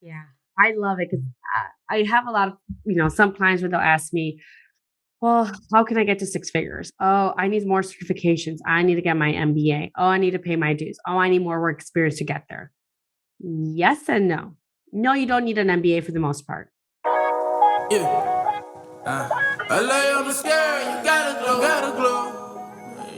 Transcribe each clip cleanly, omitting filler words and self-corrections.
Yeah, I love it because I have a lot of, some clients where they'll ask me, well, how can I get to six figures? Oh, I need more certifications. I need to get my MBA. Oh, I need to pay my dues. Oh, I need more work experience to get there. Yes and no. No, you don't need an MBA for the most part. Yeah. I lay on the scare, you gotta glow,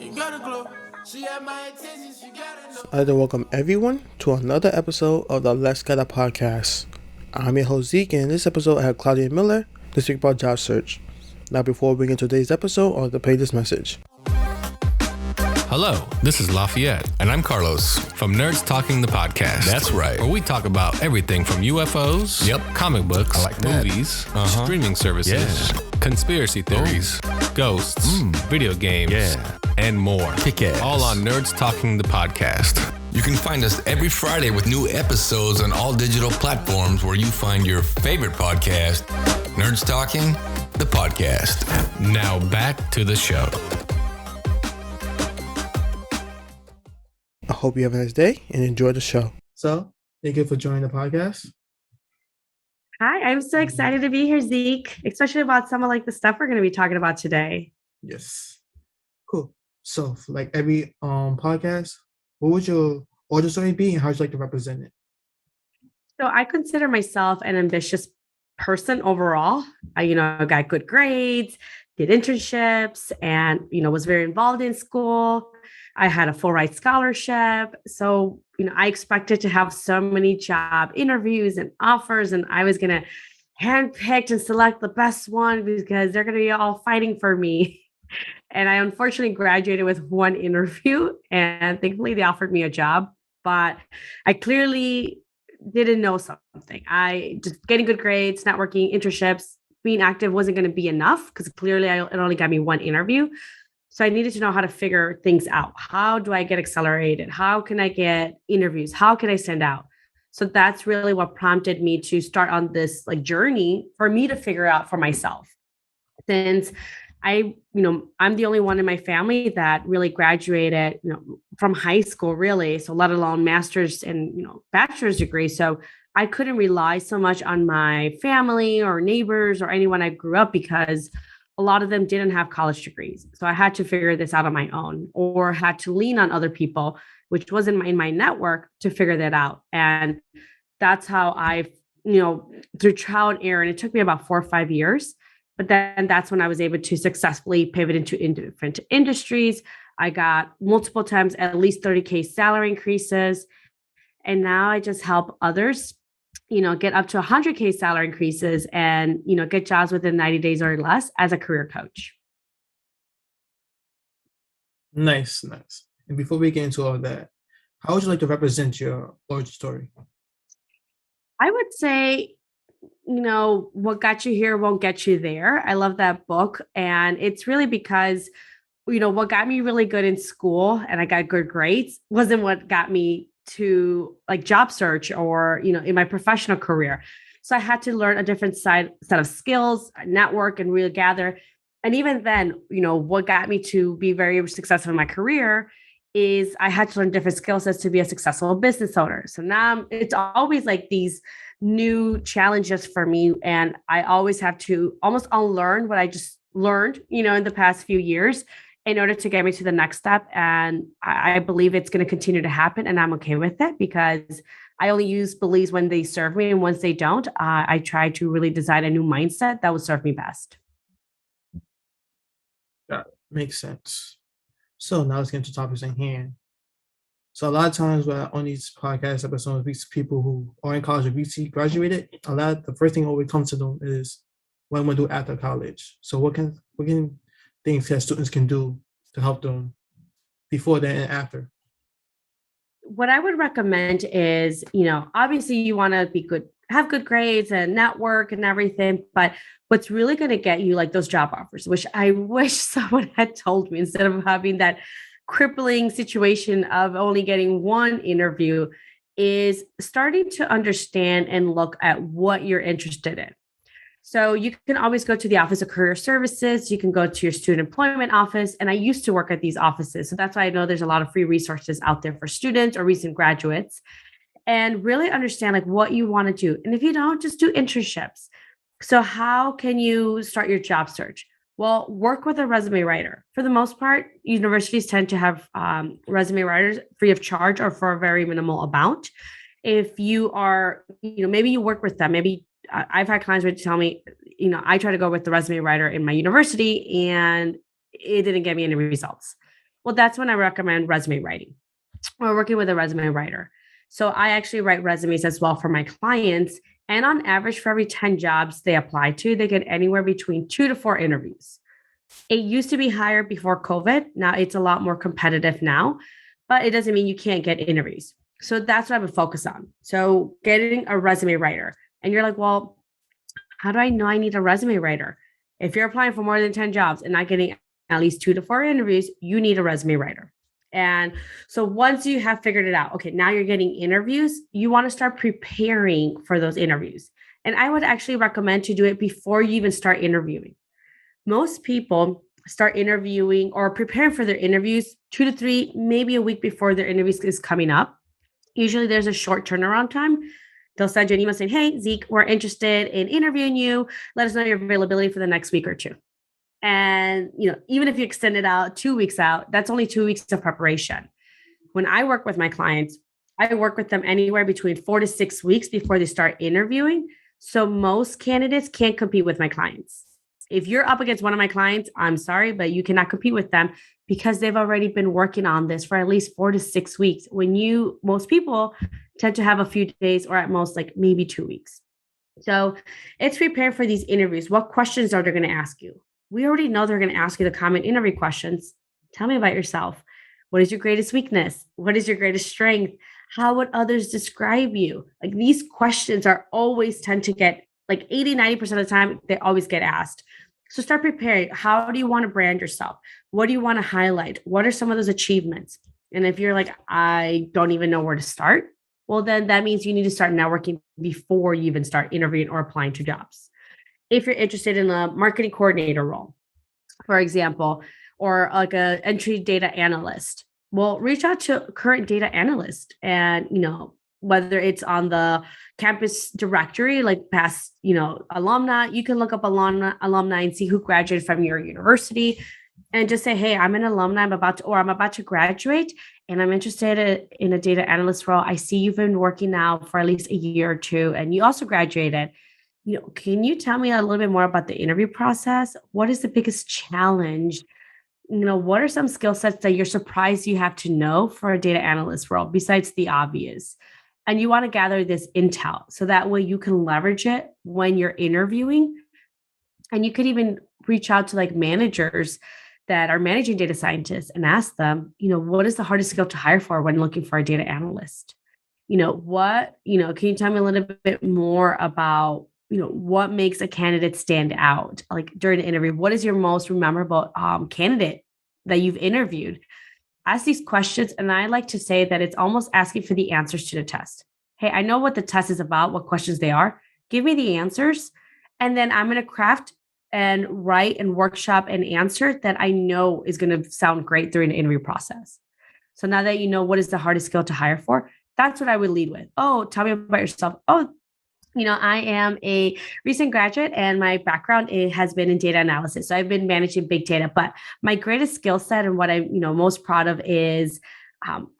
you gotta glow. She had my attention, she gotta know. I'd like to welcome everyone to another episode of the Let's Get a Podcast. I'm your host Zeke, and in this episode I have Claudia Miller to speak about job search. Now, before we get into today's episode, I'll play this message. Hello, this is Lafayette. And I'm Carlos. From Nerds Talking the Podcast. That's right. Where we talk about everything from UFOs, comic books, movies, streaming services, conspiracy theories, ghosts, video games, and more. Kick-ass. All on Nerds Talking the Podcast. You can find us every Friday with new episodes on all digital platforms where you find your favorite podcast, Nerds Talking the Podcast. Now back to the show. I hope you have a nice day and enjoy the show. So, thank you for joining the podcast. Hi, I'm so excited to be here, Zeke, especially about some of the stuff we're going to be talking about today. Yes. Cool. So, for every podcast, what would your origin story be and how would you like to represent it? So I consider myself an ambitious person overall. I got good grades, did internships, and, was very involved in school. I had a full ride scholarship. So, I expected to have so many job interviews and offers, and I was going to handpick and select the best one because they're going to be all fighting for me. And I unfortunately graduated with one interview, and thankfully they offered me a job, but I clearly didn't know something. I just getting good grades, networking, internships, being active wasn't going to be enough because clearly it only got me one interview. So I needed to know how to figure things out. How do I get accelerated? How can I get interviews? How can I send out? So that's really what prompted me to start on this journey for me to figure out for myself. Since I'm the only one in my family that really graduated, from high school, really. So let alone master's and, bachelor's degree. So I couldn't rely so much on my family or neighbors or anyone I grew up because a lot of them didn't have college degrees. So I had to figure this out on my own or had to lean on other people, which wasn't in my network to figure that out. And that's how I, through trial and error, and it took me about 4 or 5 years. But then that's when I was able to successfully pivot into different industries. I got multiple times at least 30K salary increases. And now I just help others, get up to 100K salary increases and, get jobs within 90 days or less as a career coach. Nice. And before we get into all that, how would you like to represent your origin story? I would say, what got you here won't get you there. I love that book. And it's really because, what got me really good in school and I got good grades wasn't what got me to job search or, in my professional career. So I had to learn a different set of skills, network, and really gather. And even then, what got me to be very successful in my career is I had to learn different skill sets to be a successful business owner. So now it's always these new challenges for me. And I always have to almost unlearn what I just learned, in the past few years in order to get me to the next step. And I believe it's going to continue to happen. And I'm okay with it because I only use beliefs when they serve me. And once they don't, I try to really design a new mindset that will serve me best. That makes sense. So now let's get into topics in hand. So a lot of times on these podcast episodes, we see people who are in college or recently graduated. The first thing always comes to them is what I'm going to do after college. So what can things that students can do to help them before, then, and after? What I would recommend is, obviously you want to be good, have good grades and network and everything, but what's really going to get you those job offers, which I wish someone had told me instead of having that crippling situation of only getting one interview, is starting to understand and look at what you're interested in. So you can always go to the Office of Career Services. You can go to your student employment office. And I used to work at these offices. So that's why I know there's a lot of free resources out there for students or recent graduates. and really understand like what you want to do. And if you don't, just do internships. So how can you start your job search? Well, work with a resume writer. For the most part, universities tend to have resume writers free of charge or for a very minimal amount. If you are, maybe you work with them. Maybe I've had clients who tell me, I try to go with the resume writer in my university and it didn't get me any results. Well, that's when I recommend resume writing or working with a resume writer. So I actually write resumes as well for my clients. And on average, for every 10 jobs they apply to, they get anywhere between 2 to 4 interviews. It used to be higher before COVID. Now it's a lot more competitive now, but it doesn't mean you can't get interviews. So that's what I would focus on. So getting a resume writer. And you're like, well, how do I know I need a resume writer? If you're applying for more than 10 jobs and not getting at least 2 to 4 interviews, you need a resume writer. And so once you have figured it out, okay, now you're getting interviews, you want to start preparing for those interviews. And I would actually recommend to do it before you even start interviewing. Most people start interviewing or preparing for their interviews 2 to 3, maybe a week before their interviews is coming up. Usually there's a short turnaround time. They'll send you an email saying, hey, Zeke, we're interested in interviewing you. Let us know your availability for the next week or two. And, even if you extend it out 2 weeks out, that's only 2 weeks of preparation. When I work with my clients, I work with them anywhere between 4 to 6 weeks before they start interviewing. So most candidates can't compete with my clients. If you're up against one of my clients, I'm sorry, but you cannot compete with them because they've already been working on this for at least 4 to 6 weeks. Most people tend to have a few days or at most like maybe 2 weeks. So it's preparing for these interviews. What questions are they going to ask you? We already know they're going to ask you the common interview questions. Tell me about yourself. What is your greatest weakness? What is your greatest strength? How would others describe you? Like these questions are always tend to get like 80, 90% of the time, they always get asked. So start preparing. How do you want to brand yourself? What do you want to highlight? What are some of those achievements? And if you're like, I don't even know where to start, well, then that means you need to start networking before you even start interviewing or applying to jobs. If you're interested in a marketing coordinator role, for example, or like a entry data analyst, well, reach out to a current data analyst and, whether it's on the campus directory, like past, alumni, you can look up alumni and see who graduated from your university and just say, hey, I'm an alumni, I'm about to graduate and I'm interested in a data analyst role. I see you've been working now for at least a year or two and you also graduated. Can you tell me a little bit more about the interview process? What is the biggest challenge? What are some skill sets that you're surprised you have to know for a data analyst role besides the obvious? And you want to gather this intel so that way you can leverage it when you're interviewing. And you could even reach out to like managers that are managing data scientists and ask them, what is the hardest skill to hire for when looking for a data analyst? Can you tell me a little bit more about what makes a candidate stand out? Like during the interview, what is your most memorable candidate that you've interviewed? Ask these questions. And I like to say that it's almost asking for the answers to the test. Hey, I know what the test is about, what questions they are. Give me the answers. And then I'm going to craft and write and workshop an answer that I know is going to sound great during the interview process. So now that you know what is the hardest skill to hire for, that's what I would lead with. Oh, tell me about yourself. Oh, I am a recent graduate and my background has been in data analysis. So I've been managing big data, but my greatest skill set and what I'm, most proud of is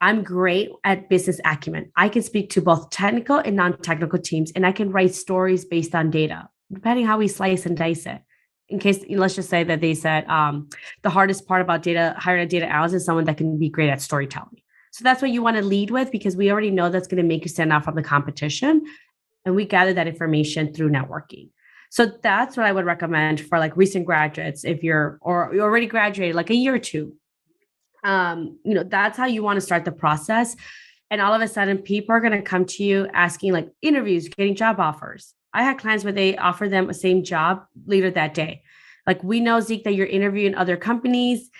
I'm great at business acumen. I can speak to both technical and non-technical teams, and I can write stories based on data, depending how we slice and dice it. In case, let's just say that they said the hardest part about hiring a data analyst is someone that can be great at storytelling. So that's what you want to lead with because we already know that's going to make you stand out from the competition. And we gather that information through networking. So that's what I would recommend for like recent graduates. If you're already graduated like a year or two, that's how you want to start the process. And all of a sudden people are going to come to you asking like interviews, getting job offers. I had clients where they offer them a same job later that day. Like we know, Zeke, that you're interviewing other companies.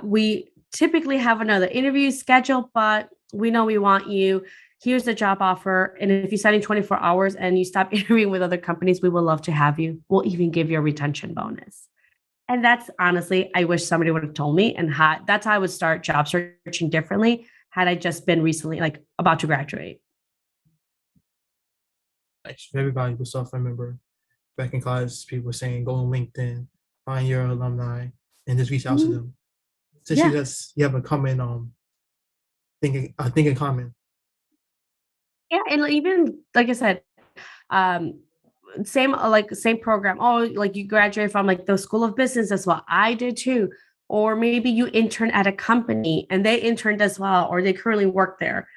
We typically have another interview scheduled, but we know we want you. Here's the job offer. And if you sign in 24 hours and you stop interviewing with other companies, we would love to have you. We'll even give you a retention bonus. And that's honestly, I wish somebody would have told me. And that's how I would start job searching differently had I just been recently like about to graduate. Nice. Very valuable stuff. I remember back in class, people were saying go on LinkedIn, find your alumni, and just reach out to Mhm. them. Since Yeah. you have a common think in common. Yeah. And even like I said, um, same program. Oh, like you graduated from like the School of Business as well. I did too. Or maybe you intern at a company and they interned as well, or they currently work there.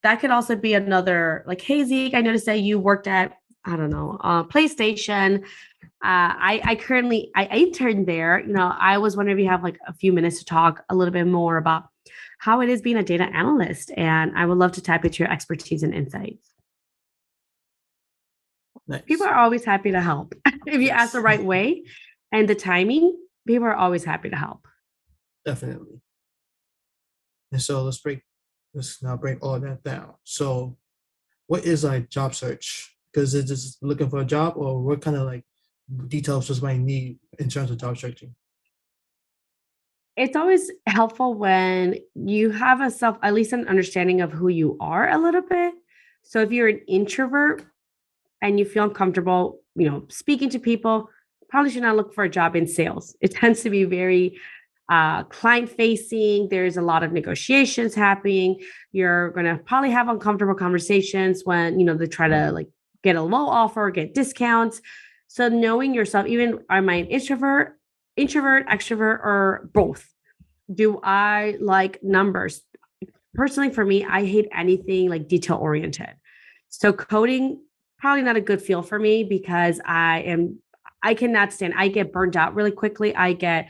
That could also be another like, hey Zeke, I noticed that you worked at, I don't know, PlayStation. I interned there. I was wondering if you have like a few minutes to talk a little bit more about how it is being a data analyst. And I would love to tap into your expertise and insights. People Nice. are always happy to help. If you ask the Yes, right way and the timing, people are always happy to help. definitely. And so let's now break all that down. So what is a job search? Because it's just looking for a job, or what kind of like details does somebody need in terms of job searching? It's always helpful when you have at least an understanding of who you are a little bit. So if you're an introvert and you feel uncomfortable, speaking to people, probably should not look for a job in sales. It tends to be very client facing. There's a lot of negotiations happening. You're going to probably have uncomfortable conversations when, they try to like get a low offer, get discounts. So knowing yourself, even am I an introvert, extrovert, or both? Do I like numbers? Personally, for me, I hate anything like detail oriented. So coding, probably not a good feel for me because I cannot stand, I get burned out really quickly. I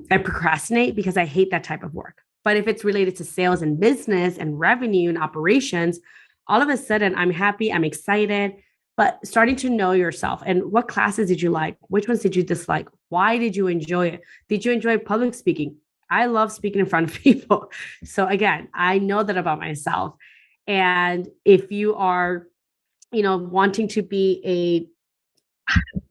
procrastinate because I hate that type of work. But if it's related to sales and business and revenue and operations, all of a sudden I'm happy, I'm excited. But starting to know yourself and what classes did you like? Which ones did you dislike? Why did you enjoy it? Did you enjoy public speaking? I love speaking in front of people. So again, I know that about myself. And if you are, wanting to be a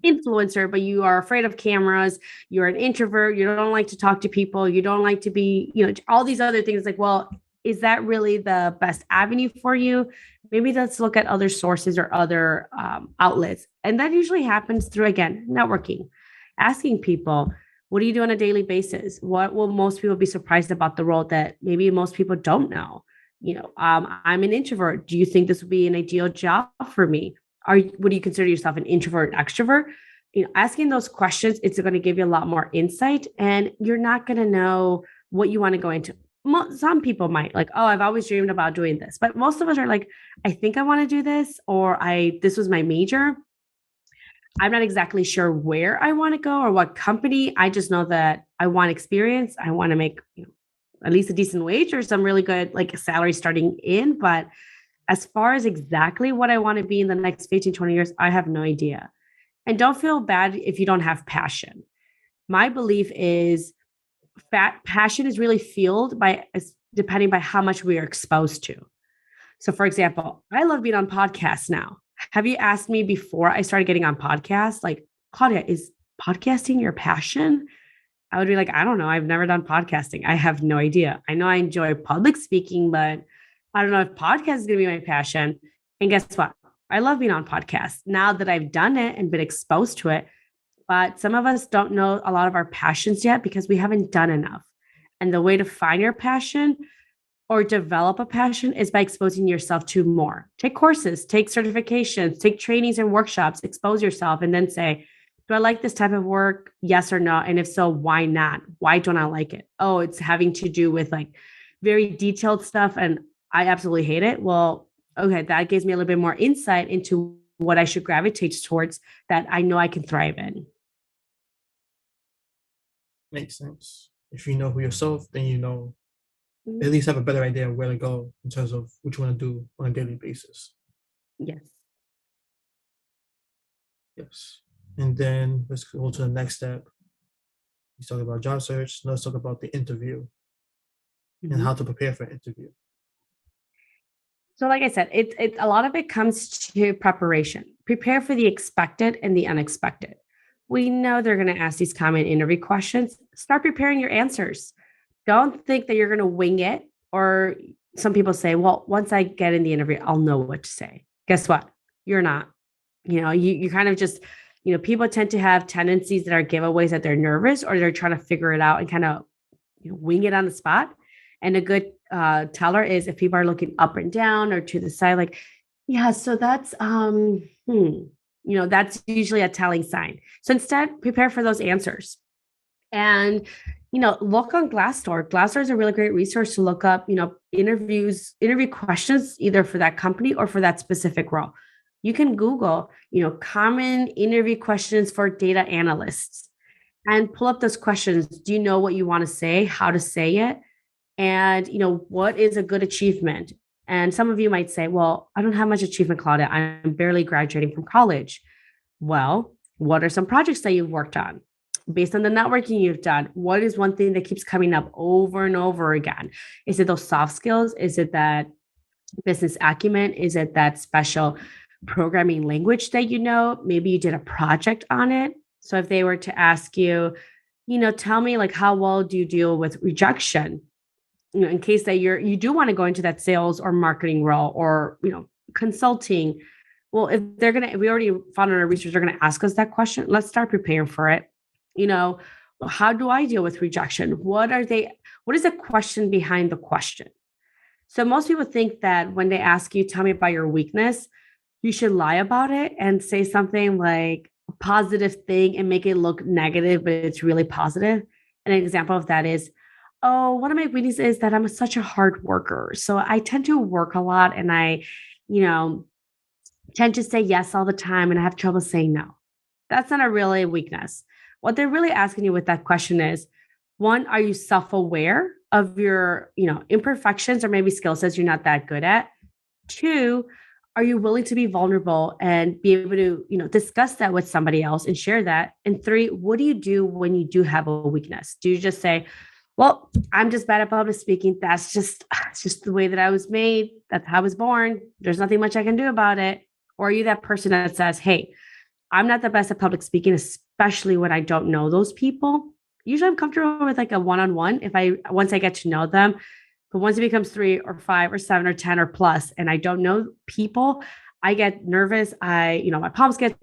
influencer, but you are afraid of cameras, you're an introvert, you don't like to talk to people, you don't like to be, all these other things like, well, is that really the best avenue for you? Maybe let's look at other sources or other outlets. And that usually happens through, again, networking, asking people, what do you do on a daily basis? What will most people be surprised about the role that maybe most people don't know? I'm an introvert. Do you think this would be an ideal job for me? Would you consider yourself an introvert, extrovert? Asking those questions, it's going to give you a lot more insight, and you're not going to know what you want to go into. Some people might like, oh, I've always dreamed about doing this, but most of us are like, I think I want to do this, or this was my major. I'm not exactly sure where I want to go or what company. I just know that I want experience. I want to make at least a decent wage or some really good like salary starting in, but as far as exactly what I want to be in the next 15, 20 years, I have no idea. And don't feel bad if you don't have passion. My belief is passion is really fueled depending by how much we are exposed to. So, for example, I love being on podcasts now. Have you asked me before I started getting on podcasts, like, Claudia, is podcasting your passion? I would be like, I don't know. I've never done podcasting. I have no idea. I know I enjoy public speaking, but I don't know if podcast is going to be my passion. And guess what? I love being on podcasts now that I've done it and been exposed to it. But some of us don't know a lot of our passions yet because we haven't done enough. And the way to find your passion or develop a passion is by exposing yourself to more. Take courses, take certifications, take trainings and workshops, expose yourself, and then say, do I like this type of work? Yes or no? And if so, why not? Why don't I like it? Oh, it's having to do with like very detailed stuff and I absolutely hate it. Well, okay, that gives me a little bit more insight into what I should gravitate towards that I know I can thrive in. Makes sense. If you know who yourself, then Mhm. at least have a better idea of where to go in terms of what you want to do on a daily basis. Yes. Yes. And then let's go to the next step. We talk about job search. Let's talk about the interview and Mhm. how to prepare for an interview. So, like I said, it a lot of it comes to preparation. Prepare for the expected and the unexpected. We know they're going to ask these common interview questions. Start preparing your answers. Don't think that you're going to wing it. Or some people say, well, once I get in the interview, I'll know what to say. Guess what? You're not. You kind of just, people tend to have tendencies that are giveaways that they're nervous or they're trying to figure it out and kind of wing it on the spot. And a good teller is if people are looking up and down or to the side, like, yeah, so that's that's usually a telling sign. So instead, prepare for those answers. And look on Glassdoor. Glassdoor is a really great resource to look up, interview questions either for that company or for that specific role. You can Google, common interview questions for data analysts and pull up those questions. Do you know what you want to say, how to say it? And, what is a good achievement? And some of you might say, well, I don't have much achievement, Claudia. I'm barely graduating from college. Well, what are some projects that you've worked on? Based on the networking you've done, what is one thing that keeps coming up over and over again? Is it those soft skills? Is it that business acumen? Is it that special programming language that maybe you did a project on it? So if they were to ask you, tell me like how well do you deal with rejection? In case that you do want to go into that sales or marketing role or consulting. Well, if we already found in our research, they're going to ask us that question. Let's start preparing for it. How do I deal with rejection? What is the question behind the question? So most people think that when they ask you, tell me about your weakness, you should lie about it and say something like a positive thing and make it look negative, but it's really positive. And an example of that is, oh, one of my weaknesses is that I'm such a hard worker. So I tend to work a lot and I, tend to say yes all the time and I have trouble saying no. That's not a really weakness. What they're really asking you with that question is, one, are you self-aware of your, imperfections or maybe skill sets you're not that good at? Two, are you willing to be vulnerable and be able to, discuss that with somebody else and share that? And three, what do you do when you do have a weakness? Do you just say, well, I'm just bad at public speaking. It's just the way that I was made. That's how I was born. There's nothing much I can do about it. Or are you that person that says, hey, I'm not the best at public speaking, especially when I don't know those people. Usually I'm comfortable with like a one-on-one once I get to know them. But once it becomes 3 or 5 or 7 or 10 or plus, and I don't know people, I get nervous. My palms get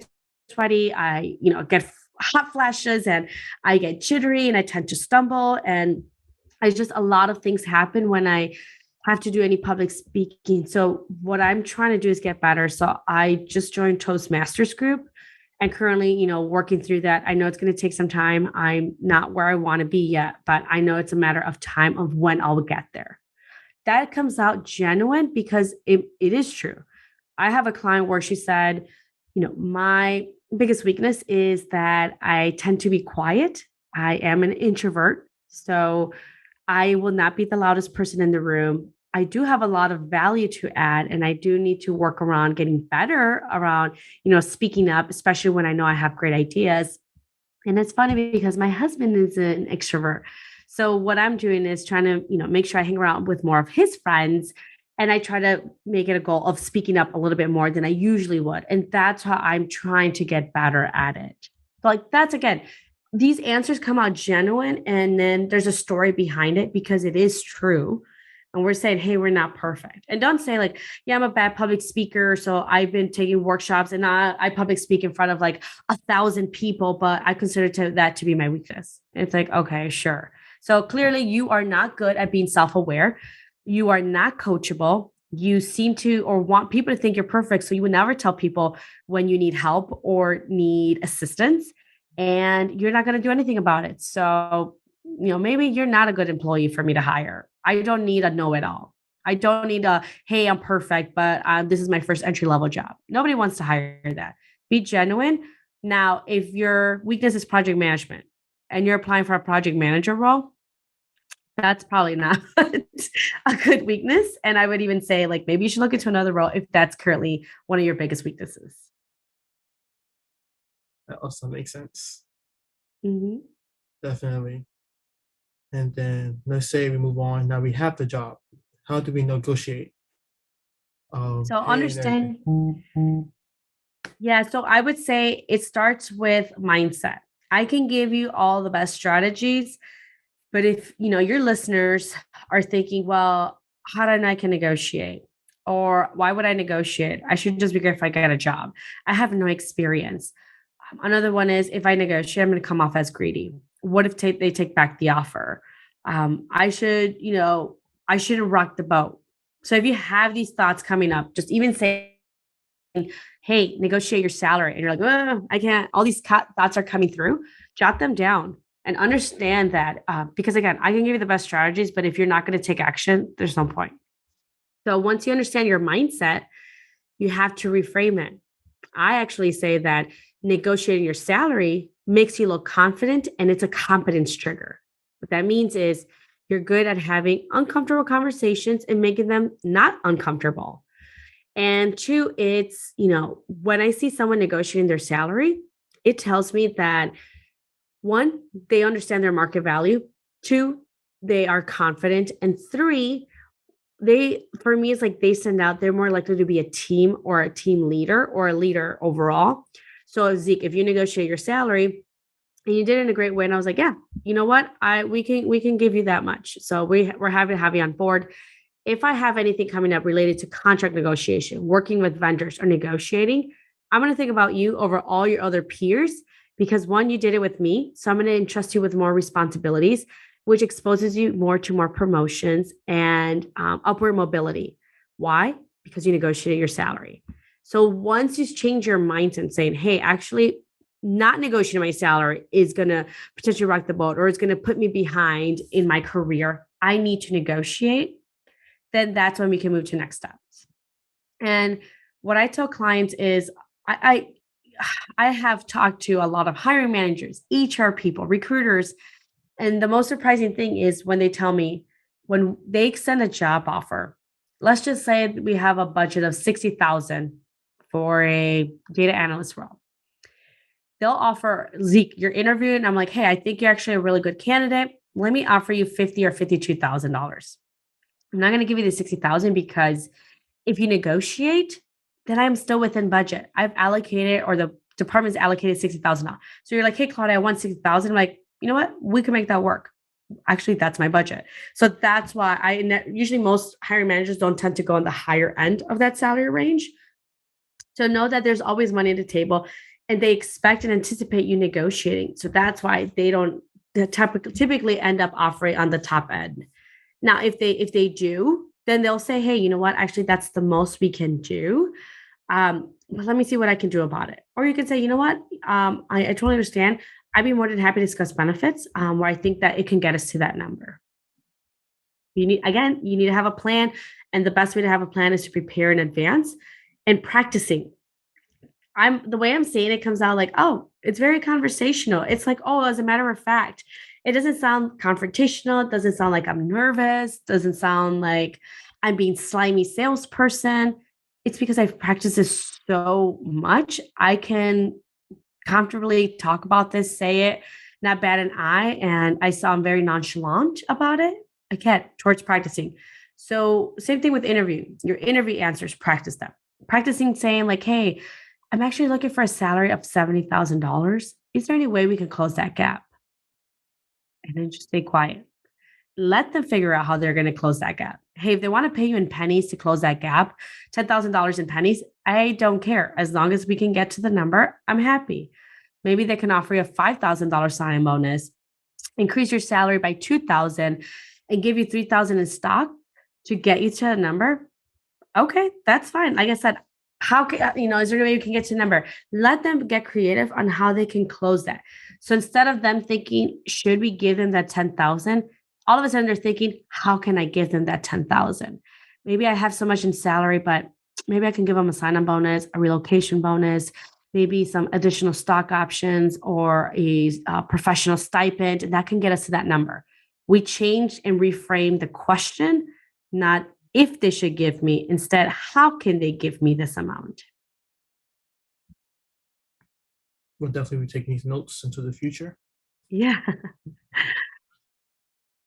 sweaty. I, get hot flashes and I get jittery and I tend to stumble. And a lot of things happen when I have to do any public speaking. So what I'm trying to do is get better. So I just joined Toastmasters group and currently, working through that. I know it's going to take some time. I'm not where I want to be yet, but I know it's a matter of time of when I'll get there. That comes out genuine because it is true. I have a client where she said, my biggest weakness is that I tend to be quiet. I am an introvert. So I will not be the loudest person in the room. I do have a lot of value to add, and I do need to work around getting better around, speaking up, especially when I know I have great ideas. And it's funny because my husband is an extrovert. So what I'm doing is trying to, make sure I hang around with more of his friends. And I try to make it a goal of speaking up a little bit more than I usually would. And that's how I'm trying to get better at it. So like that's again, these answers come out genuine. And then there's a story behind it because it is true. And we're saying, hey, we're not perfect. And don't say like, yeah, I'm a bad public speaker. So I've been taking workshops and I public speak in front of like 1,000 people, but I consider that to be my weakness. It's like, okay, sure. So clearly you are not good at being self-aware. You are not coachable. You seem to or want people to think you're perfect. So you would never tell people when you need help or need assistance. And you're not going to do anything about it. So, maybe you're not a good employee for me to hire. I don't need a know-it-all. I don't need hey, I'm perfect, but this is my first entry-level job. Nobody wants to hire that. Be genuine. Now, if your weakness is project management and you're applying for a project manager role, that's probably not a good weakness. And I would even say, like, maybe you should look into another role if that's currently one of your biggest weaknesses. That also makes sense. Mm-hmm. Definitely. And then let's say we move on. Now we have the job. How do we negotiate? So understand. Yeah. So I would say it starts with mindset. I can give you all the best strategies, but if your listeners are thinking, well, how do I can negotiate? Or why would I negotiate? I should just be good if I get a job. I have no experience. Another one is if I negotiate, I'm going to come off as greedy. What if they take back the offer? I should, I shouldn't rock the boat. So if you have these thoughts coming up, just even saying, hey, negotiate your salary. And you're like, I can't, all these thoughts are coming through, jot them down and understand that. Because again, I can give you the best strategies, but if you're not going to take action, there's no point. So once you understand your mindset, you have to reframe it. I actually say that negotiating your salary makes you look confident and it's a competence trigger. What that means is you're good at having uncomfortable conversations and making them not uncomfortable. And two, it's, when I see someone negotiating their salary, it tells me that one, they understand their market value. Two, they are confident. And three, for me, it's like they send out, they're more likely to be a team or a team leader or a leader overall. So Zeke, if you negotiate your salary and you did it in a great way, and I was like, yeah, you know what? We can give you that much. So we're happy to have you on board. If I have anything coming up related to contract negotiation, working with vendors or negotiating, I'm going to think about you over all your other peers because one, you did it with me. So I'm going to entrust you with more responsibilities, which exposes you more to more promotions and upward mobility. Why? Because you negotiated your salary. So once you change your mindset saying, hey, actually not negotiating my salary is going to potentially rock the boat or it's going to put me behind in my career, I need to negotiate, then that's when we can move to next steps. And what I tell clients is I have talked to a lot of hiring managers, HR people, recruiters. And the most surprising thing is when they tell me when they extend a job offer, let's just say we have a budget of 60,000 for a data analyst role. They'll offer Zeke, you're interviewing. I'm like, hey, I think you're actually a really good candidate. Let me offer you $50,000 or $52,000. I'm not going to give you the 60,000 because if you negotiate, then I'm still within budget. I've allocated, or the department's allocated $60,000. So you're like, hey, Claudia, I want 60,000. I'm like, you know what? We can make that work. Actually, that's my budget. So that's why usually most hiring managers don't tend to go on the higher end of that salary range. So know that there's always money at the table and they expect and anticipate you negotiating. So that's why they don't typically end up offering on the top end. Now, if they do, then they'll say, hey, you know what? Actually, that's the most we can do. But let me see what I can do about it. Or you can say, you know what? I totally understand. I'd be more than happy to discuss benefits where I think that it can get us to that number. You need to have a plan. And the best way to have a plan is to prepare in advance and practicing. The way I'm saying it comes out like, oh, it's very conversational. It's like, oh, as a matter of fact, it doesn't sound confrontational. It doesn't sound like I'm nervous. Doesn't sound like I'm being slimy salesperson. It's because I've practiced this so much. I can comfortably talk about this, say it, not bat an eye. And I sound very nonchalant about it. I can't towards practicing. So same thing with interview. Your interview answers, practice them. Practicing saying like, hey, I'm actually looking for a salary of $70,000. Is there any way we can close that gap? And then just stay quiet. Let them figure out how they're going to close that gap. Hey, if they want to pay you in pennies to close that gap, $10,000 in pennies, I don't care. As long as we can get to the number, I'm happy. Maybe they can offer you a $5,000 sign-in bonus, increase your salary by $2,000 and give you $3,000 in stock to get you to a number. Okay, that's fine. Like I said, how can, is there a way you can get to a number? Let them get creative on how they can close that. So instead of them thinking, should we give them that 10,000? All of a sudden they're thinking, how can I give them that 10,000? Maybe I have so much in salary, but maybe I can give them a sign-on bonus, a relocation bonus, maybe some additional stock options or a professional stipend. And that can get us to that number. We change and reframe the question, not if they should give me, instead, how can they give me this amount? We'll definitely be taking these notes into the future. Yeah.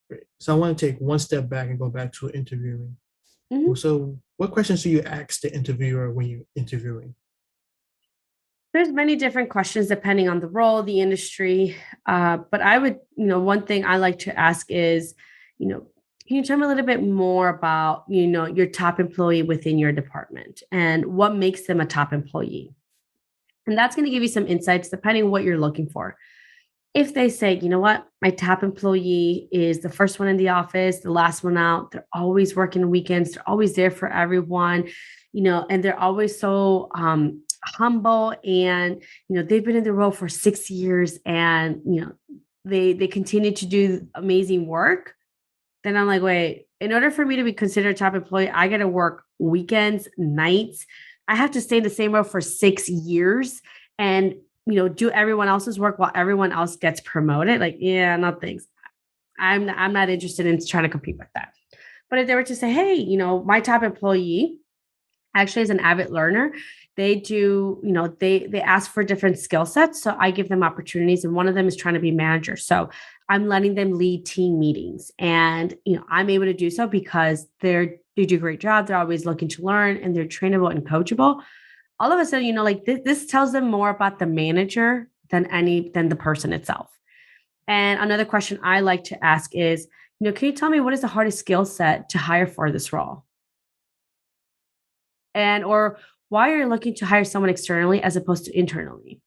Great. So I want to take one step back and go back to interviewing. Mm-hmm. So what questions do you ask the interviewer when you're interviewing? There's many different questions depending on the role, the industry. But I would, one thing I like to ask is, can you tell me a little bit more about, your top employee within your department and what makes them a top employee? And that's going to give you some insights depending on what you're looking for. If they say, you know what, my top employee is the first one in the office, the last one out, they're always working weekends, they're always there for everyone, and they're always so humble, and they've been in the role for 6 years, and they continue to do amazing work, then I'm like, wait, in order for me to be considered a top employee, I got to work weekends, nights. I have to stay in the same role for 6 years and, do everyone else's work while everyone else gets promoted. Like, yeah, no thanks. I'm not interested in trying to compete with that. But if they were to say, hey, my top employee actually is an avid learner, they do, they ask for different skill sets. So I give them opportunities. And one of them is trying to be manager. So I'm letting them lead team meetings. And, I'm able to do so because they do a great job. They're always looking to learn and they're trainable and coachable. All of a sudden, like this tells them more about the manager than the person itself. And another question I like to ask is, can you tell me what is the hardest skill set to hire for this role? And or why are you looking to hire someone externally as opposed to internally?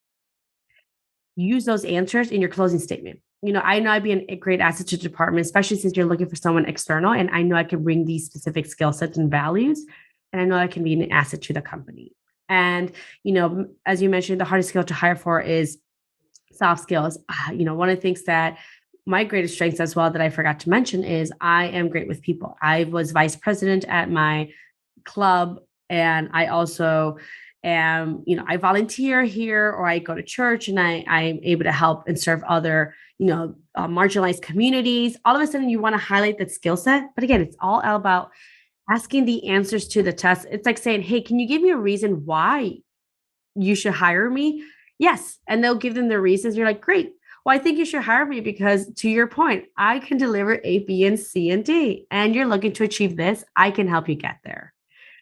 Use those answers in your closing statement. I know I'd be a great asset to the department, especially since you're looking for someone external. And I know I can bring these specific skill sets and values. And I know I can be an asset to the company. And, as you mentioned, the hardest skill to hire for is soft skills. One of the things that my greatest strengths as well that I forgot to mention is I am great with people. I was vice president at my club. And I also am, I volunteer here or I go to church and I'm able to help and serve other, marginalized communities. All of a sudden you want to highlight that skill set. But again, it's all about asking the answers to the test. It's like saying, hey, can you give me a reason why you should hire me? Yes. And they'll give them the reasons. You're like, great. Well, I think you should hire me because to your point, I can deliver A, B, and C, and D. And you're looking to achieve this. I can help you get there.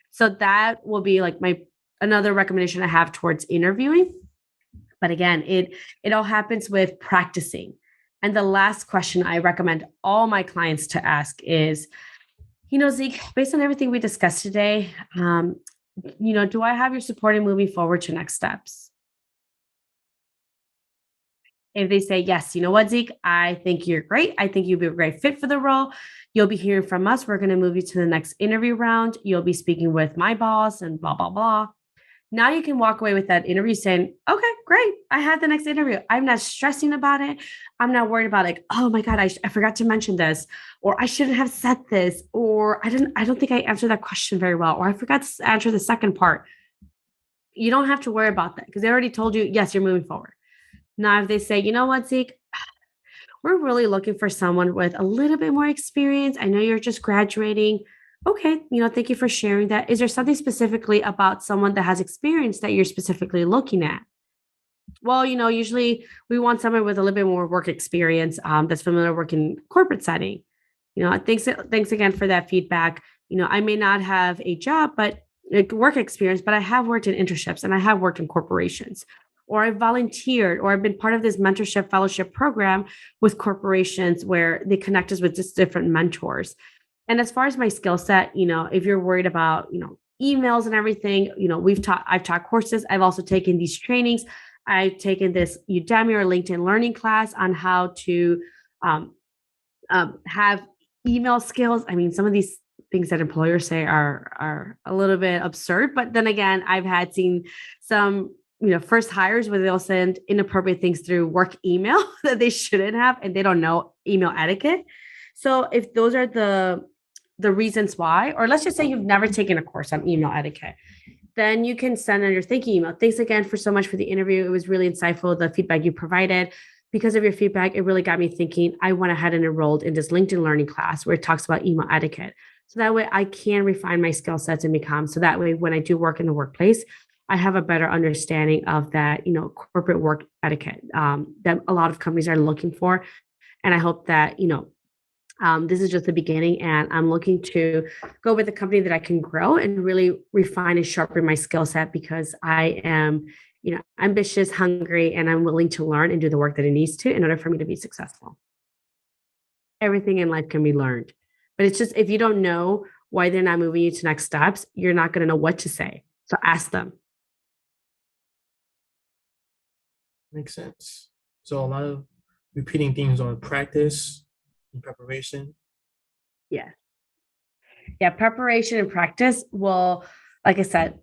So that will be like another recommendation I have towards interviewing. But again, it all happens with practicing. And the last question I recommend all my clients to ask is, Zeke, based on everything we discussed today, do I have your support in moving forward to next steps? If they say, yes, you know what, Zeke, I think you're great. I think you'd be a great fit for the role. You'll be hearing from us. We're going to move you to the next interview round. You'll be speaking with my boss and blah, blah, blah. Now you can walk away with that interview saying, okay, great. I had the next interview. I'm not stressing about it. I'm not worried about like, oh my God, I forgot to mention this, or I shouldn't have said this, or I don't think I answered that question very well, or I forgot to answer the second part. You don't have to worry about that because they already told you, yes, you're moving forward. Now, if they say, you know what, Zeke, we're really looking for someone with a little bit more experience. I know you're just graduating. Okay, thank you for sharing that. Is there something specifically about someone that has experience that you're specifically looking at? Well, usually we want someone with a little bit more work experience that's familiar working corporate setting. Thanks again for that feedback. I may not have a job, but work experience, but I have worked in internships and I have worked in corporations, or I volunteered, or I've been part of this mentorship fellowship program with corporations where they connect us with just different mentors. And as far as my skill set, if you're worried about, emails and everything, I've taught courses. I've also taken these trainings. I've taken this Udemy or LinkedIn learning class on how to have email skills. I mean, some of these things that employers say are a little bit absurd, but then again, I've seen some, first hires where they'll send inappropriate things through work email that they shouldn't have, and they don't know email etiquette. So if those are the reasons why, or let's just say you've never taken a course on email etiquette, then you can send on your thank you email. Thanks again for so much for the interview. It was really insightful, the feedback you provided. Because of your feedback, it really got me thinking. I went ahead and enrolled in this LinkedIn learning class where it talks about email etiquette. So that way I can refine my skill sets and become, so that way when I do work in the workplace, I have a better understanding of that, corporate work etiquette that a lot of companies are looking for. And I hope that, this is just the beginning, and I'm looking to go with a company that I can grow and really refine and sharpen my skill set, because I am, ambitious, hungry, and I'm willing to learn and do the work that it needs to in order for me to be successful. Everything in life can be learned, But it's just, if you don't know why they're not moving you to next steps, you're not going to know what to say. So ask them. Makes sense. So a lot of repeating things on practice and preparation. Yeah. Yeah. Preparation and practice will, like I said,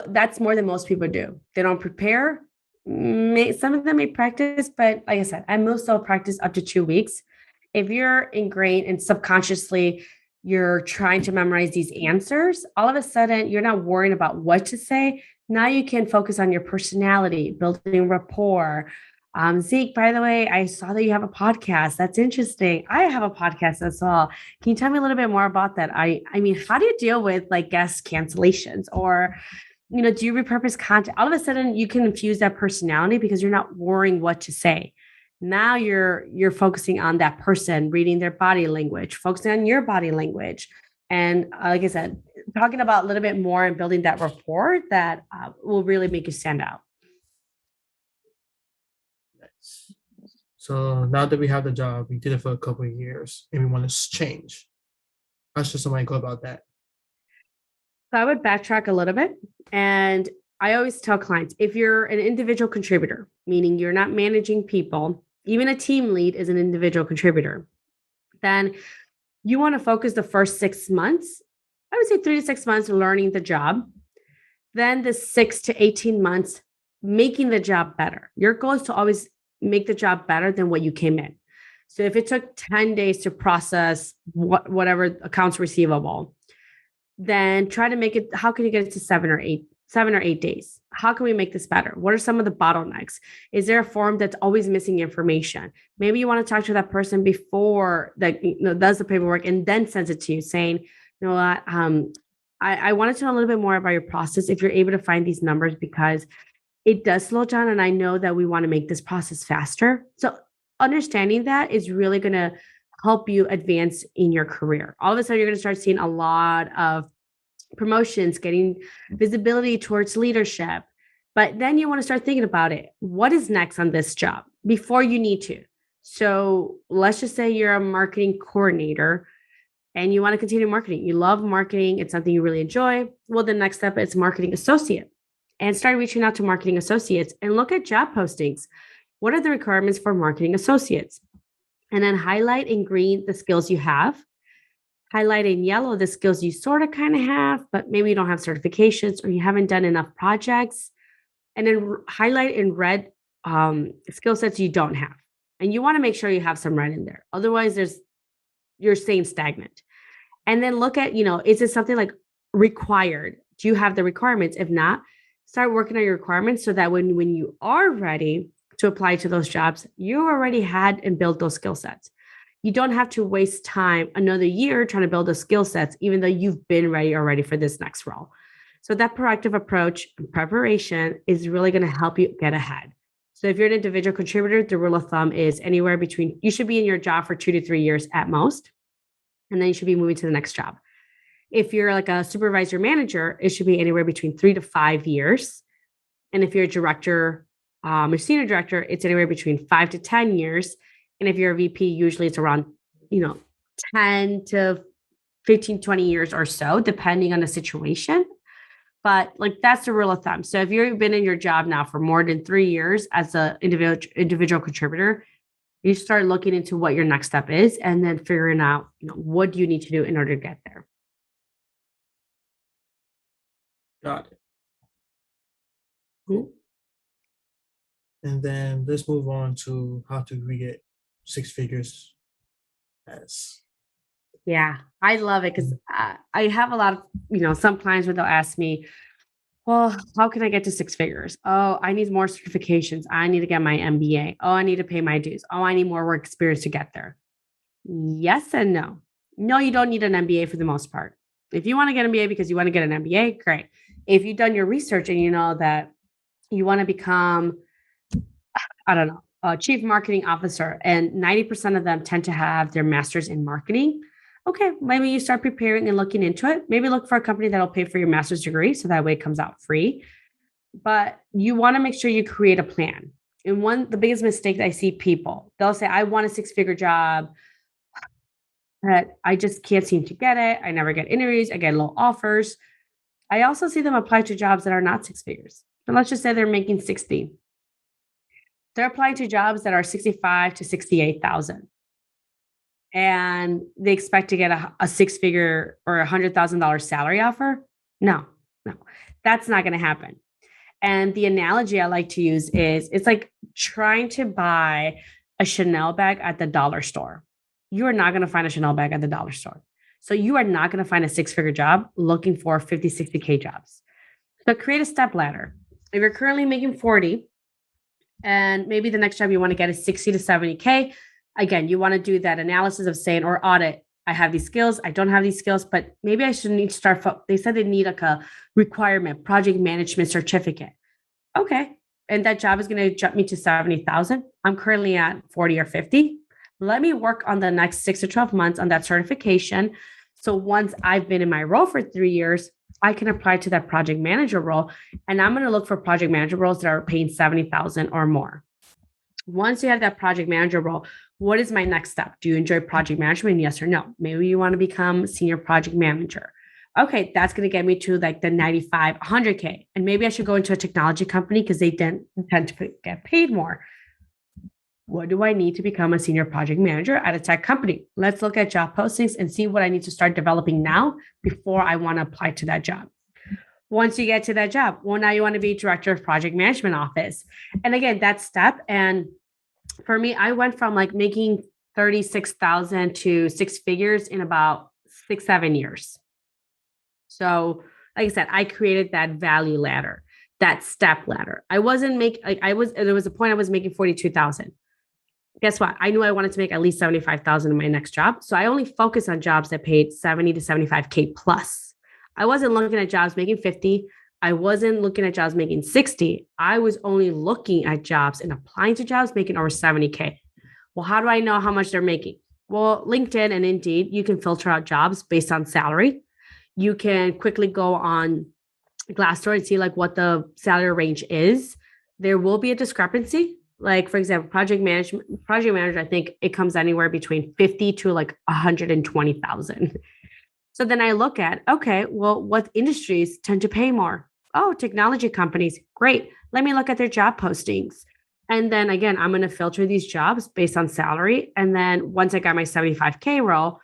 that's more than most people do. They don't prepare. Some of them may practice, but like I said, I most will practice up to 2 weeks. If you're ingrained and subconsciously you're trying to memorize these answers, all of a sudden you're not worrying about what to say. Now you can focus on your personality, building rapport. Zeke, by the way, I saw that you have a podcast. That's interesting. I have a podcast as well. Can you tell me a little bit more about that? I mean, how do you deal with like guest cancellations, or do you repurpose content? All of a sudden you can infuse that personality because you're not worrying what to say. Now you're focusing on that person, reading their body language, focusing on your body language. And like I said, talking about a little bit more and building that rapport that will really make you stand out. Nice. So now that we have the job, we did it for a couple of years and we want to change. How should somebody go about that? So I would backtrack a little bit. And I always tell clients, if you're an individual contributor, meaning you're not managing people, even a team lead is an individual contributor, then you want to focus the first 6 months, I would say 3 to 6 months learning the job, then the 6 to 18 months making the job better. Your goal is to always make the job better than what you came in. So if it took 10 days to process whatever accounts receivable, then try to make it, how can you get it to 7 or 8 days? How can we make this better? What are some of the bottlenecks? Is there a form that's always missing information? Maybe you want to talk to that person before that does the paperwork and then sends it to you saying, you know what, I wanted to know a little bit more about your process if you're able to find these numbers, because it does slow down and I know that we want to make this process faster. So understanding that is really going to help you advance in your career. All of a sudden, you're going to start seeing a lot of promotions, getting visibility towards leadership. But then you want to start thinking about it. What is next on this job before you need to? So let's just say you're a marketing coordinator and you want to continue marketing. You love marketing. It's something you really enjoy. Well, the next step is marketing associate, and start reaching out to marketing associates and look at job postings. What are the requirements for marketing associates? And then highlight in green the skills you have. Highlight in yellow the skills you sort of kind of have, but maybe you don't have certifications or you haven't done enough projects. And then highlight in red skill sets you don't have. And you want to make sure you have some red in there. Otherwise, you're staying stagnant. And then look at, is it something like required? Do you have the requirements? If not, start working on your requirements so that when you are ready to apply to those jobs, you already had and built those skill sets. You don't have to waste time another year trying to build those skill sets, even though you've been ready already for this next role. So that proactive approach and preparation is really going to help you get ahead. So if you're an individual contributor, the rule of thumb is anywhere between, you should be in your job for 2 to 3 years at most, and then you should be moving to the next job. If you're like a supervisor manager, it should be anywhere between 3 to 5 years. And if you're a director, a senior director, it's anywhere between 5 to 10 years. And if you're a VP, usually it's around, 10 to 15, 20 years or so, depending on the situation. But like, that's the rule of thumb. So if you've been in your job now for more than 3 years as an individual contributor, you start looking into what your next step is and then figuring out, what do you need to do in order to get there. Got it. Cool. And then let's move on to how to get 6 figures. Yeah, I love it because I have a lot of, some clients where they'll ask me, well, how can I get to 6 figures? Oh, I need more certifications. I need to get my MBA. Oh, I need to pay my dues. Oh, I need more work experience to get there. Yes and no. No, you don't need an MBA for the most part. If you want to get an MBA because you want to get an MBA, great. If you've done your research and you know that you want to become, I don't know, a chief marketing officer, and 90% of them tend to have their master's in marketing. Okay, maybe you start preparing and looking into it. Maybe look for a company that'll pay for your master's degree so that way it comes out free. But you want to make sure you create a plan. And the biggest mistake that I see people, they'll say, I want a 6-figure job. that I just can't seem to get it. I never get interviews. I get low offers. I also see them apply to jobs that are not six figures. So let's just say they're making 60. They're applying to jobs that are 65 to 68,000. And they expect to get a six figure or $100,000 salary offer. No, no, that's not going to happen. And the analogy I like to use is it's like trying to buy a Chanel bag at the dollar store. You are not going to find a Chanel bag at the dollar store. So you are not going to find a six-figure job looking for 50, 60K jobs. So create a step ladder. If you're currently making 40 and maybe the next job you want to get is 60 to 70K, again, you want to do that analysis of saying, or audit, I have these skills, I don't have these skills, but maybe I should need to start. They said they need like a requirement, project management certificate. Okay. And that job is going to jump me to 70,000. I'm currently at 40 or 50. Let me work on the next 6 to 12 months on that certification. So once I've been in my role for 3 years, I can apply to that project manager role. And I'm going to look for project manager roles that are paying 70,000 or more. Once you have that project manager role, what is my next step? Do you enjoy project management? Yes or no? Maybe you want to become senior project manager. Okay, that's going to get me to like the 95, 100K. And maybe I should go into a technology company because they tend to get paid more. What do I need to become a senior project manager at a tech company? Let's look at job postings and see what I need to start developing now before I want to apply to that job. Once you get to that job, well, now you want to be director of project management office. And again, that step. And for me, I went from like making 36,000 to six figures in about 6-7 years. So like I said, I created that value ladder, that step ladder. There was a point I was making 42,000. Guess what? I knew I wanted to make at least 75,000 in my next job. So I only focused on jobs that paid 70 to 75K plus. I wasn't looking at jobs making 50. I wasn't looking at jobs making 60. I was only looking at jobs and applying to jobs making over 70K. Well, how do I know how much they're making? Well, LinkedIn and Indeed, you can filter out jobs based on salary. You can quickly go on Glassdoor and see like what the salary range is. There will be a discrepancy. Like, for example, project manager, I think it comes anywhere between 50 to like 120,000. So then I look at, okay, well, what industries tend to pay more? Oh, technology companies. Great. Let me look at their job postings. And then again, I'm going to filter these jobs based on salary. And then once I got my 75K role,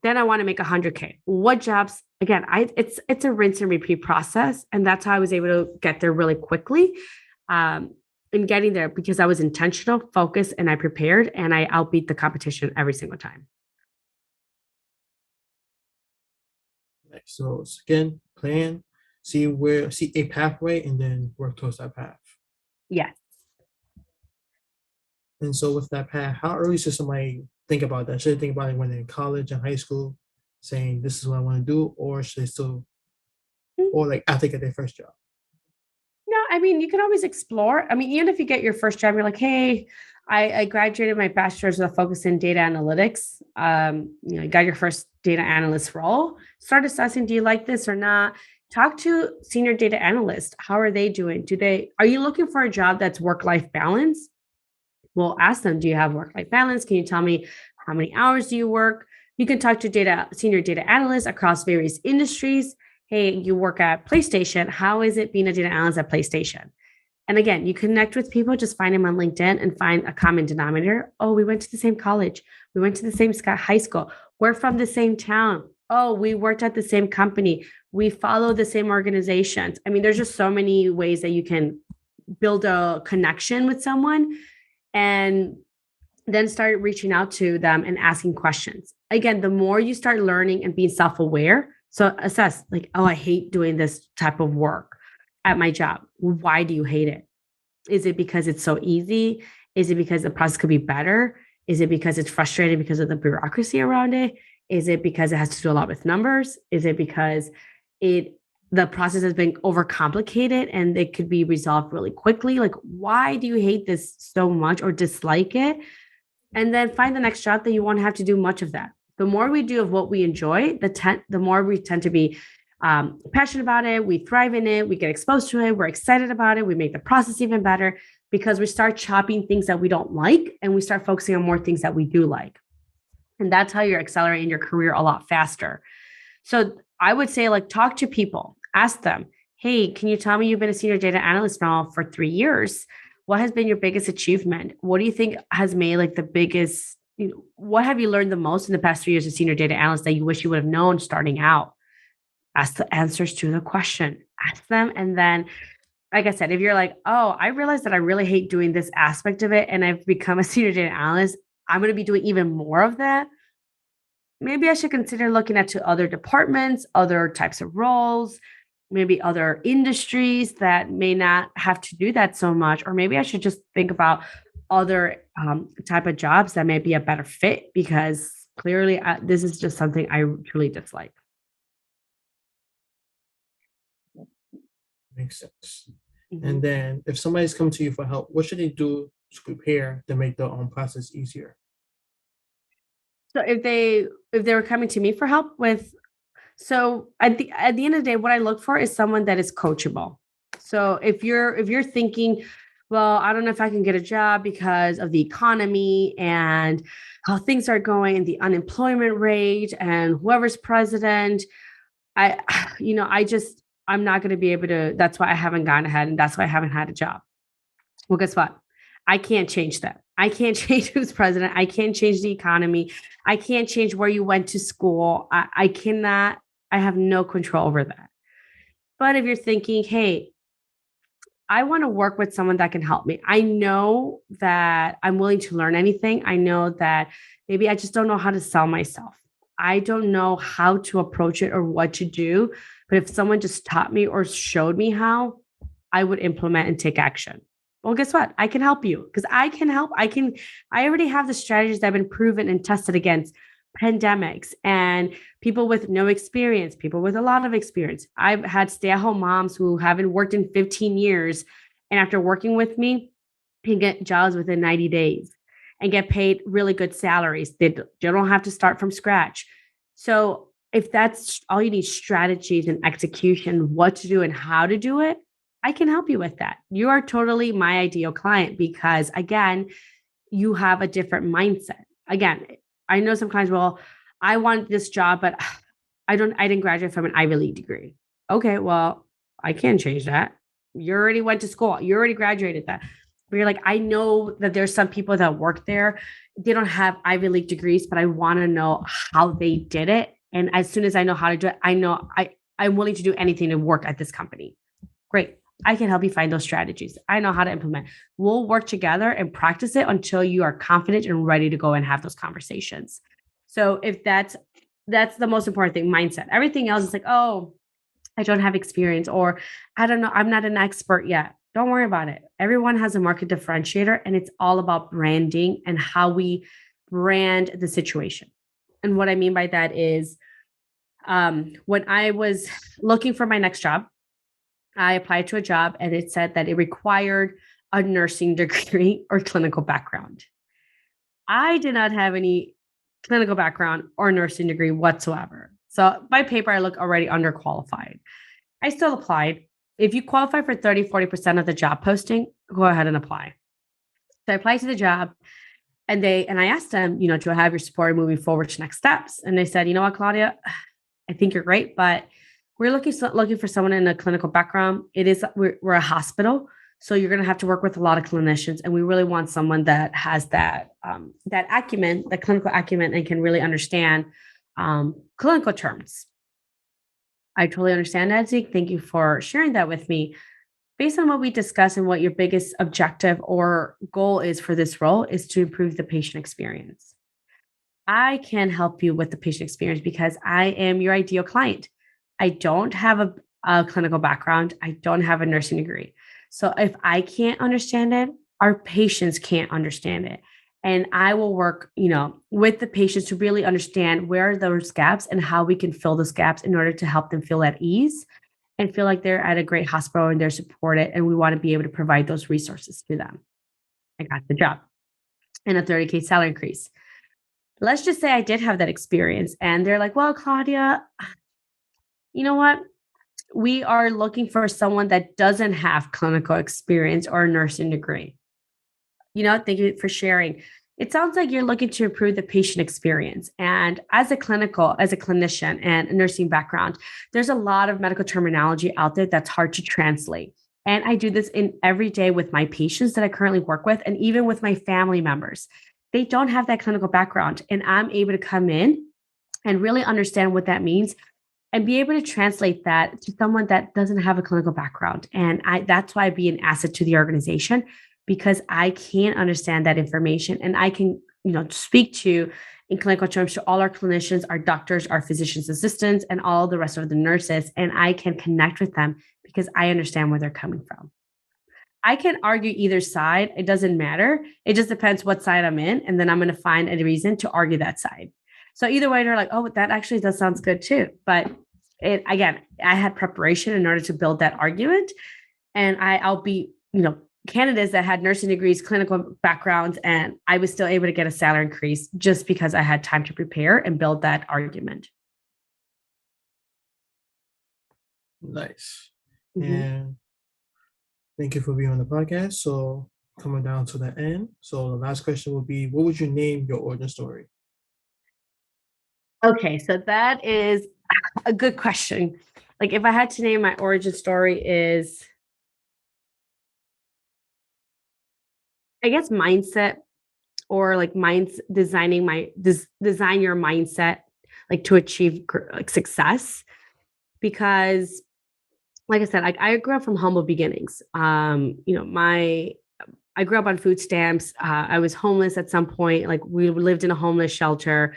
then I want to make 100K. What jobs? Again, it's a rinse and repeat process. And that's how I was able to get there really quickly. In getting there because I was intentional, focused, and I prepared, and I outbeat the competition every single time. So again, plan, see a pathway, and then work towards that path. Yes. And so with that path, how early should somebody think about that? Should they think about it when they're in college and high school, saying this is what I want to do, or should they still, or like after they get their first job? No, I mean, you can always explore. I mean, even if you get your first job, you're like, hey, I graduated my bachelor's with a focus in data analytics. You got your first data analyst role. Start assessing, do you like this or not? Talk to senior data analyst. How are they doing? Are you looking for a job that's work-life balance? Well, ask them, do you have work-life balance? Can you tell me how many hours do you work? You can talk to senior data analysts across various industries. Hey, you work at PlayStation. How is it being a data analyst at PlayStation? And again, you connect with people, just find them on LinkedIn and find a common denominator. Oh, we went to the same college. We went to the same high school. We're from the same town. Oh, we worked at the same company. We follow the same organizations. I mean, there's just so many ways that you can build a connection with someone and then start reaching out to them and asking questions. Again, the more you start learning and being self-aware, so assess like, oh, I hate doing this type of work at my job. Why do you hate it? Is it because it's so easy? Is it because the process could be better? Is it because it's frustrating because of the bureaucracy around it? Is it because it has to do a lot with numbers? Is it because the process has been overcomplicated and it could be resolved really quickly? Like, why do you hate this so much or dislike it? And then find the next job that you won't have to do much of that. The more we do of what we enjoy, the more we tend to be passionate about it. We thrive in it. We get exposed to it. We're excited about it. We make the process even better because we start chopping things that we don't like and we start focusing on more things that we do like. And that's how you're accelerating your career a lot faster. So I would say, like, talk to people, ask them, hey, can you tell me, you've been a senior data analyst now for 3 years? What has been your biggest achievement? What do you think has made like the biggest, what have you learned the most in the past 3 years as senior data analyst that you wish you would have known starting out? Ask the answers to the question, ask them. And then, like I said, if you're like, oh, I realized that I really hate doing this aspect of it and I've become a senior data analyst, I'm going to be doing even more of that. Maybe I should consider looking at to other departments, other types of roles, maybe other industries that may not have to do that so much. Or maybe I should just think about other type of jobs that may be a better fit, because clearly this is just something I truly dislike. Makes sense. Mhm. And then if somebody's come to you for help, what should they do to prepare to make their own process easier? So if they were coming to me for help with, so at the end of the day, what I look for is someone that is coachable. So if you're thinking, well, I don't know if I can get a job because of the economy and how things are going and the unemployment rate and whoever's president, I I'm not going to be able to. That's why I haven't gone ahead, and that's why I haven't had a job. Well, guess what? I can't change that. I can't change who's president. I can't change the economy. I can't change where you went to school. I cannot, I have no control over that. But if you're thinking, hey, I want to work with someone that can help me. I know that I'm willing to learn anything. I know that maybe I just don't know how to sell myself. I don't know how to approach it or what to do. But if someone just taught me or showed me how, I would implement and take action. Well, guess what? I can help you because I can help. I already have the strategies that have been proven and tested against pandemics and people with no experience, people with a lot of experience. I've had stay at home moms who haven't worked in 15 years. And after working with me, can get jobs within 90 days and get paid really good salaries. They don't have to start from scratch. So if that's all you need, strategies and execution, what to do and how to do it, I can help you with that. You are totally my ideal client because, again, you have a different mindset. Again, I know some clients, well, I want this job, but I didn't graduate from an Ivy League degree. Okay, well, I can change that. You already went to school. You already graduated that. But you're like, I know that there's some people that work there. They don't have Ivy League degrees, but I want to know how they did it. And as soon as I know how to do it, I know I'm willing to do anything to work at this company. Great. I can help you find those strategies. I know how to implement. We'll work together and practice it until you are confident and ready to go and have those conversations. So if that's the most important thing, mindset. Everything else is like, oh, I don't have experience, or I don't know, I'm not an expert yet. Don't worry about it. Everyone has a market differentiator, and it's all about branding and how we brand the situation. And what I mean by that is, when I was looking for my next job, I applied to a job and it said that it required a nursing degree or clinical background. I did not have any clinical background or nursing degree whatsoever. So by paper, I look already underqualified. I still applied. If you qualify for 30-40% of the job posting, go ahead and apply. So I applied to the job and I asked them, do I have your support moving forward to next steps? And they said, you know what, Claudia, I think you're great, but we're looking for someone in a clinical background. We're a hospital, so you're going to have to work with a lot of clinicians, and we really want someone that has that acumen, that clinical acumen, and can really understand clinical terms. I totally understand that, Zeke. Thank you for sharing that with me. Based on what we discussed and what your biggest objective or goal is for this role is to improve the patient experience. I can help you with the patient experience because I am your ideal client. I don't have a clinical background. I don't have a nursing degree. So if I can't understand it, our patients can't understand it. And I will work, with the patients to really understand where are those gaps and how we can fill those gaps in order to help them feel at ease and feel like they're at a great hospital and they're supported. And we want to be able to provide those resources to them. I got the job and a 30K salary increase. Let's just say I did have that experience and they're like, well, Claudia, you know what? We are looking for someone that doesn't have clinical experience or a nursing degree. Thank you for sharing. It sounds like you're looking to improve the patient experience. And as a clinician and a nursing background, there's a lot of medical terminology out there that's hard to translate. And I do this in every day with my patients that I currently work with, and even with my family members. They don't have that clinical background, and I'm able to come in and really understand what that means and be able to translate that to someone that doesn't have a clinical background. And that's why I be an asset to the organization, because I can understand that information and I can, speak to in clinical terms to all our clinicians, our doctors, our physicians assistants, and all the rest of the nurses. And I can connect with them because I understand where they're coming from. I can argue either side. It doesn't matter. It just depends what side I'm in. And then I'm going to find a reason to argue that side. So either way, they're like, oh, that actually does sounds good too. But again, I had preparation in order to build that argument. And I'll be, candidates that had nursing degrees, clinical backgrounds, and I was still able to get a salary increase just because I had time to prepare and build that argument. Nice. Mm-hmm. And thank you for being on the podcast. So coming down to the end. So the last question will be, what would you name your origin story? Okay, so that is a good question. Like if I had to name my origin story is, I guess mindset, or like design your mindset, like to achieve like success. Because like I said, I grew up from humble beginnings. I grew up on food stamps. I was homeless at some point. Like we lived in a homeless shelter.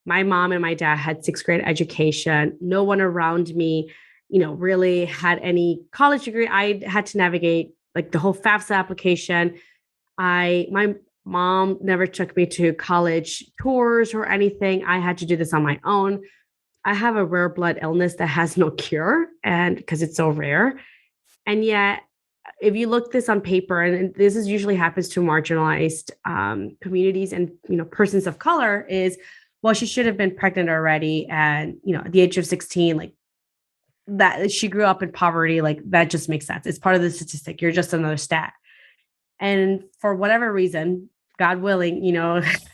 My mom and my dad had sixth grade education. No one around me, really had any college degree. I had to navigate like the whole FAFSA application. My mom never took me to college tours or anything. I had to do this on my own. I have a rare blood illness that has no cure, and because it's so rare. And yet, if you look this on paper, and this is usually happens to marginalized communities and persons of color, is, well, she should have been pregnant already, and at the age of 16, like that she grew up in poverty, like that just makes sense. It's part of the statistic. You're just another stat. And for whatever reason, God willing,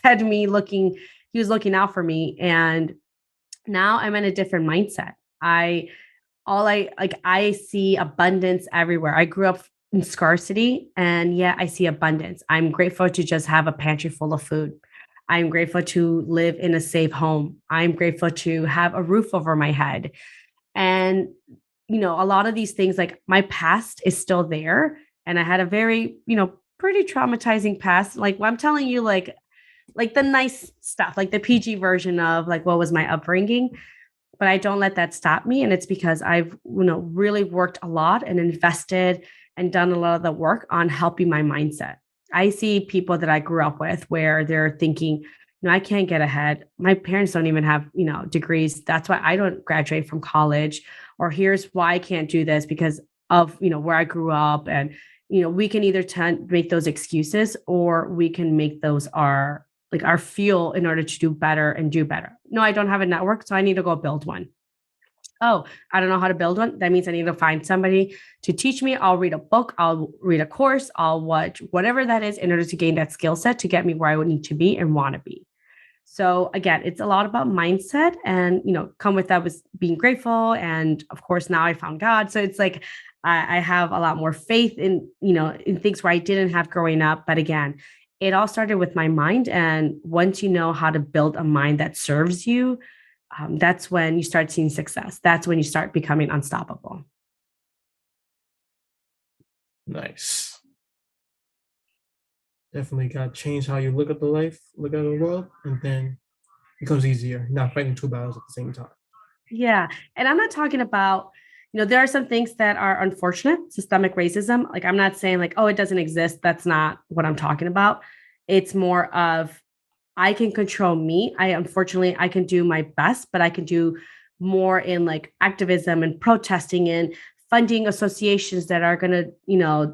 had me looking. He was looking out for me, and now I'm in a different mindset. I see abundance everywhere. I grew up in scarcity, and yet I see abundance. I'm grateful to just have a pantry full of food. I'm grateful to live in a safe home. I'm grateful to have a roof over my head. And, a lot of these things, like my past is still there. And I had a very, pretty traumatizing past. Like I'm telling you, like the nice stuff, like the PG version of like what was my upbringing. But I don't let that stop me. And it's because I've, really worked a lot and invested and done a lot of the work on helping my mindset. I see people that I grew up with where they're thinking, I can't get ahead. My parents don't even have, degrees. That's why I don't graduate from college. Or here's why I can't do this because of, where I grew up. And, we can either make those excuses, or we can make those our fuel in order to do better and do better. No, I don't have a network, so I need to go build one. Oh, I don't know how to build one. That means I need to find somebody to teach me. I'll read a book. I'll read a course. I'll watch whatever that is in order to gain that skill set to get me where I would need to be and want to be. So again, it's a lot about mindset, and, come with that was being grateful. And of course, now I found God. So it's like, I have a lot more faith in, in things where I didn't have growing up. But again, it all started with my mind. And once you know how to build a mind that serves you, that's when you start seeing success. That's when you start becoming unstoppable. Nice. Definitely got to change how you look at the life, look at the world, and then it becomes easier. You're not fighting two battles at the same time. Yeah. And I'm not talking about, there are some things that are unfortunate, systemic racism. Like, I'm not saying like, oh, it doesn't exist. That's not what I'm talking about. It's more of, I can control me. Unfortunately, I can do my best, but I can do more in like activism and protesting and funding associations that are going to,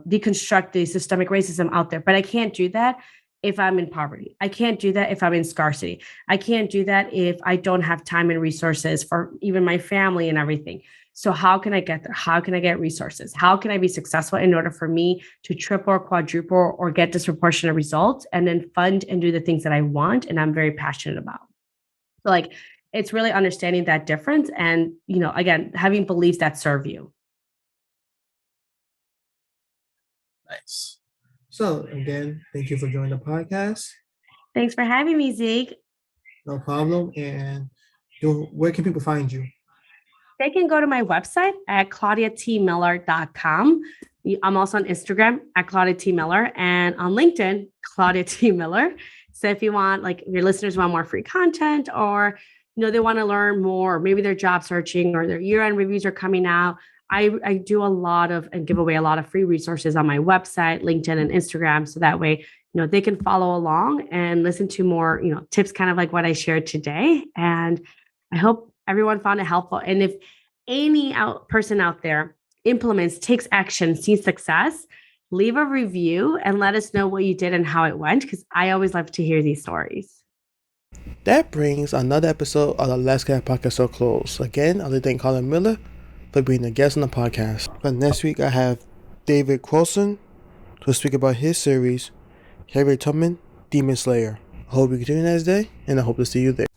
deconstruct the systemic racism out there. But I can't do that if I'm in poverty. I can't do that if I'm in scarcity. I can't do that if I don't have time and resources for even my family and everything. So how can I get there? How can I get resources? How can I be successful in order for me to triple or quadruple or get disproportionate results and then fund and do the things that I want and I'm very passionate about? So like it's really understanding that difference and, again, having beliefs that serve you. Nice. So again, thank you for joining the podcast. Thanks for having me, Zeke. No problem. And where can people find you? They can go to my website at claudiatmiller.com. I'm also on Instagram at Claudia T. Miller and on LinkedIn, Claudia T. Miller. So if you want, like, if your listeners want more free content or, they want to learn more, maybe they're job searching or their year-end reviews are coming out, I do a lot of and give away a lot of free resources on my website, LinkedIn, and Instagram. So that way, they can follow along and listen to more, tips kind of like what I shared today. And I hope everyone found it helpful. And if any person out there implements, takes action, sees success, leave a review and let us know what you did and how it went, because I always love to hear these stories. That brings another episode of the Let's Get Podcast to a close. Again, I'd like to thank Claudia Miller for being a guest on the podcast. But next week, I have David Quilson to speak about his series, Harriet Tubman, Demon Slayer. I hope you continue next day, and I hope to see you there.